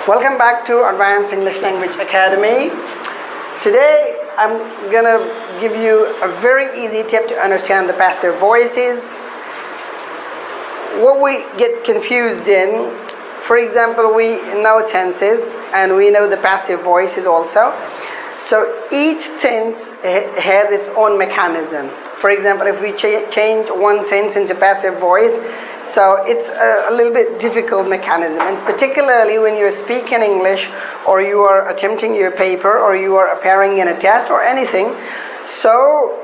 Welcome back to Advanced English Language Academy. Today I'm gonna give you a very easy tip to understand the passive voices. What we get confused in, for example, we know tenses and we know the passive voices also. So each tense has its own mechanism. For example, if we change one tense into passive voice, so it's a little bit difficult mechanism, and particularly when you're speaking English or you are attempting your paper or you are appearing in a test or anything. So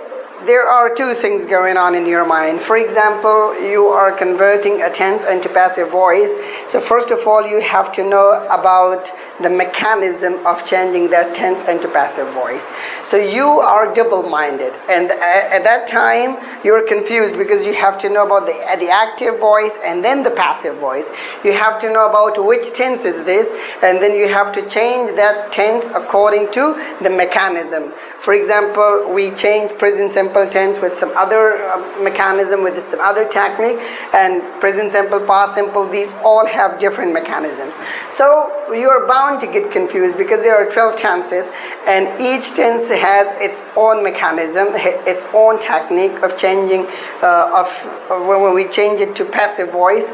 there are two things going on in your mind. For example, you are converting a tense into passive voice. So first of all, you have to know about the mechanism of changing that tense into passive voice. So you are double-minded, and at that time you're confused because you have to know about the active voice and then the passive voice. You have to know about which tense is this, and then you have to change that tense according to the mechanism. For example, we change present simple tense with some other mechanism, with some other technique, and present simple, past simple, these all have different mechanisms. So you're bound to get confused because there are 12 tenses and each tense has its own mechanism, its own technique of changing when we change it to passive voice.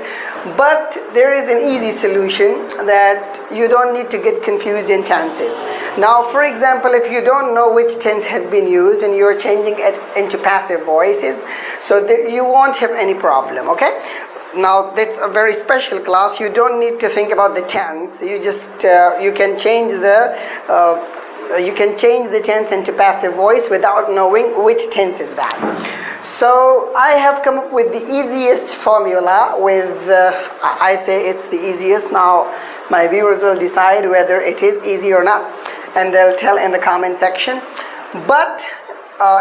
But there is an easy solution that you don't need to get confused in tenses. Now, for example, if you don't know which tense has been used and you're changing it into passive voices, so you won't have any problem, okay? Now, that's a very special class. You don't need to think about the tense. You just you can change the tense into passive voice without knowing which tense is that. So I have come up with the easiest formula with, I say it's the easiest. Now my viewers will decide whether it is easy or not, and they'll tell in the comment section. But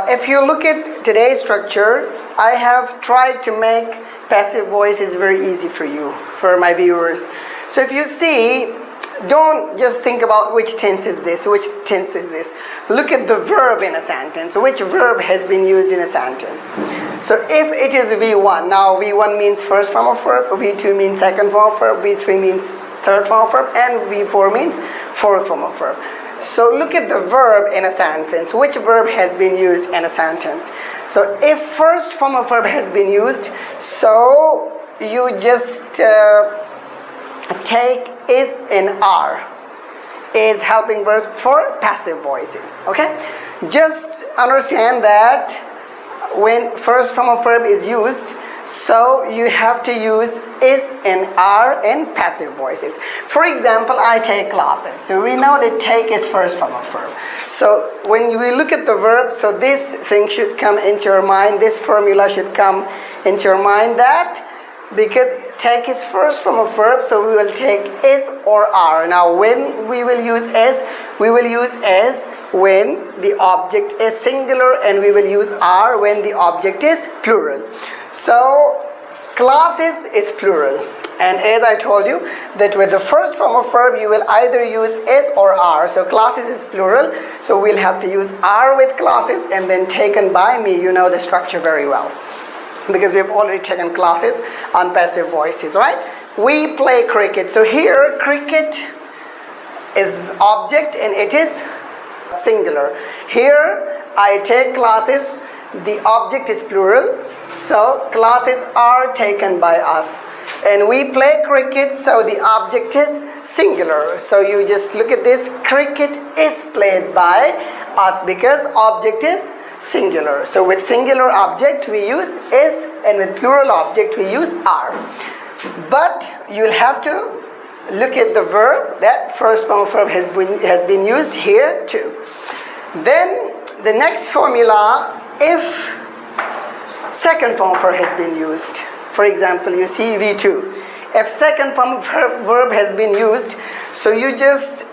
if you look at today's structure, I have tried to make passive voice is very easy for you, for my viewers. So if you see, don't just think about which tense is this, which tense is this. Look at the verb in a sentence. Which verb has been used in a sentence? So if it is V1, now V1 means first form of verb, V2 means second form of verb, V3 means third form of verb, and V4 means fourth form of verb. So look at the verb in a sentence. Which verb has been used in a sentence? So if first form of verb has been used, so you just take is and are, is helping verb for passive voices, okay? Just understand that when first form of verb is used, so you have to use is and are in passive voices. For example, I take classes. So we know that take is first form of verb. So when we look at the verb, so this thing should come into your mind, this formula should come into your mind, that because take is first form of verb, so we will take is or are. Now when we will use is, we will use is when the object is singular, and we will use are when the object is plural. So classes is plural, and as I told you that with the first form of verb you will either use is or are. So classes is plural, so we'll have to use are with classes, and then taken by me, you know the structure very well, because we've already taken classes on passive voices, right? We play cricket. So here cricket is object and it is singular. Here I take classes, the object is plural, so classes are taken by us. And we play cricket, so the object is singular. So you just look at this, cricket is played by us because object is singular. So with singular object we use is, and with plural object we use are. But you'll have to look at the verb, that first form of verb has been used here too. Then the next formula, if second form of verb has been used. For example, you see V2. If second form of verb has been used, so you just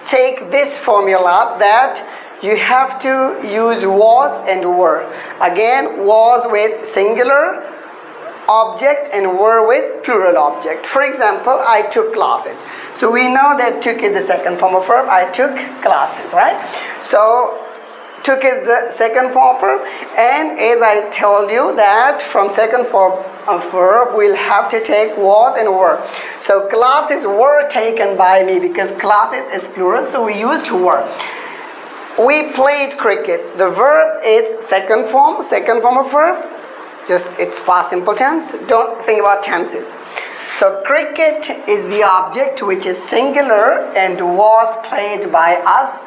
take this formula that you have to use was and were. Again, was with singular object and were with plural object. For example, I took classes. So we know that took is the second form of verb. I took classes, right? So took is the second form of verb, and as I told you that from second form of verb we'll have to take was and were. So classes were taken by me, because classes is plural, so we used were. We played cricket. The verb is second form of verb. Just it's past simple tense. Don't think about tenses. So cricket is the object which is singular and was played by us.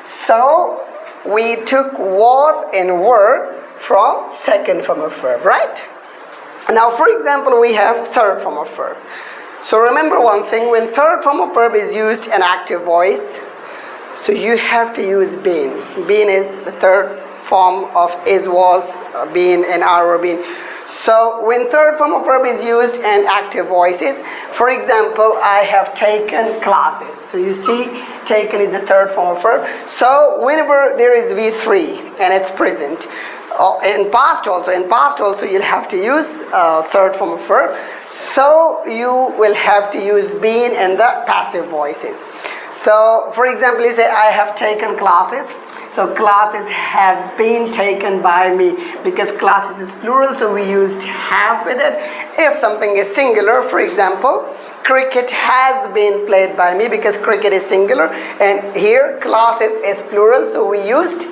So we took was and were from second form of verb, right? Now for example, we have third form of verb. So remember one thing, when third form of verb is used in active voice, so you have to use been. Been is the third form of is, was, been, and are, or been. So when third form of verb is used in active voices, for example, I have taken classes. So you see, taken is the third form of verb. So whenever there is V3 and it's present, in past also you'll have to use third form of verb. So you will have to use been in the passive voices. So for example, you say I have taken classes. So classes have been taken by me, because classes is plural, so we used have with it. If something is singular, for example, cricket has been played by me, because cricket is singular, and here classes is plural, so we used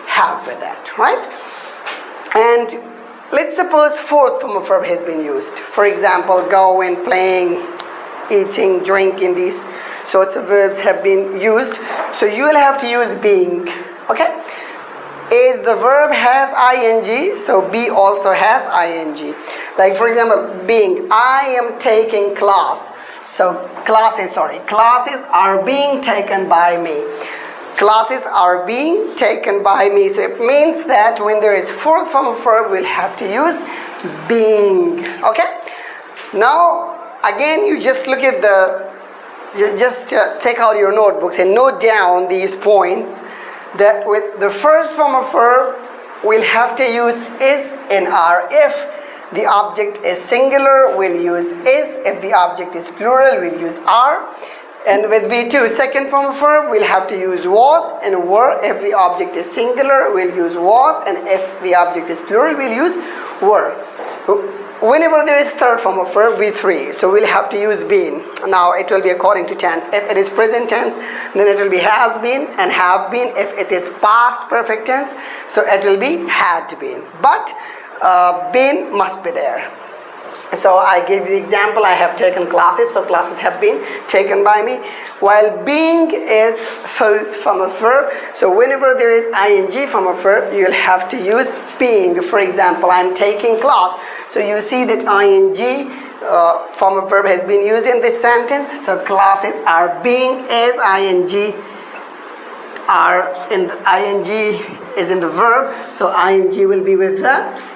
have with that, right? And let's suppose fourth form of verb has been used. For example, going, playing, eating, drinking, these sorts of verbs have been used. So you will have to use being. Okay, is the verb has ing, so be also has ing. Like for example, being, I am taking class. So classes are being taken by me. Classes are being taken by me. So it means that when there is fourth form of verb, we'll have to use being. Okay. Now again, you just look at take out your notebooks and note down these points. That with the first form of verb, we'll have to use is and are. If the object is singular, we'll use is. If the object is plural, we'll use are. And with V2, second form of verb, we'll have to use was and were. If the object is singular, we'll use was, and if the object is plural, we'll use were. Whenever there is third form of verb, V3, so we'll have to use been. Now it will be according to tense. If it is present tense, then it will be has been and have been. If it is past perfect tense, so it will be had been. But been must be there. So I gave you the example, I have taken classes, so classes have been taken by me. While being is fourth form of verb, so whenever there is ing form of verb, you'll have to use being. For example, I'm taking class. So you see that ing form of verb has been used in this sentence. So classes are being is ing, are in the ing is in the verb, so ing will be with the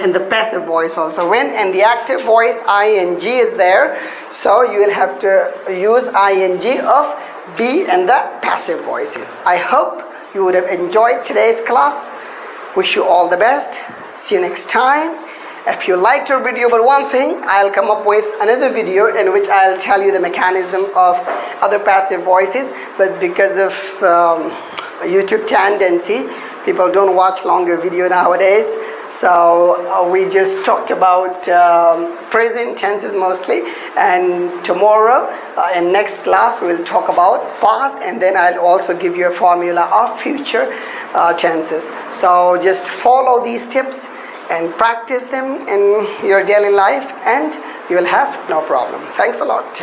in the passive voice also. When in the active voice ing is there, so you will have to use ing of be in the passive voices. I hope you would have enjoyed today's class. Wish you all the best. See you next time. If you liked your video, but one thing, I'll come up with another video in which I'll tell you the mechanism of other passive voices, but because of YouTube tendency, people don't watch longer video nowadays. So we just talked about present tenses mostly, and tomorrow in next class we'll talk about past, and then I'll also give you a formula of future tenses. So just follow these tips and practice them in your daily life, and you will have no problem. Thanks a lot.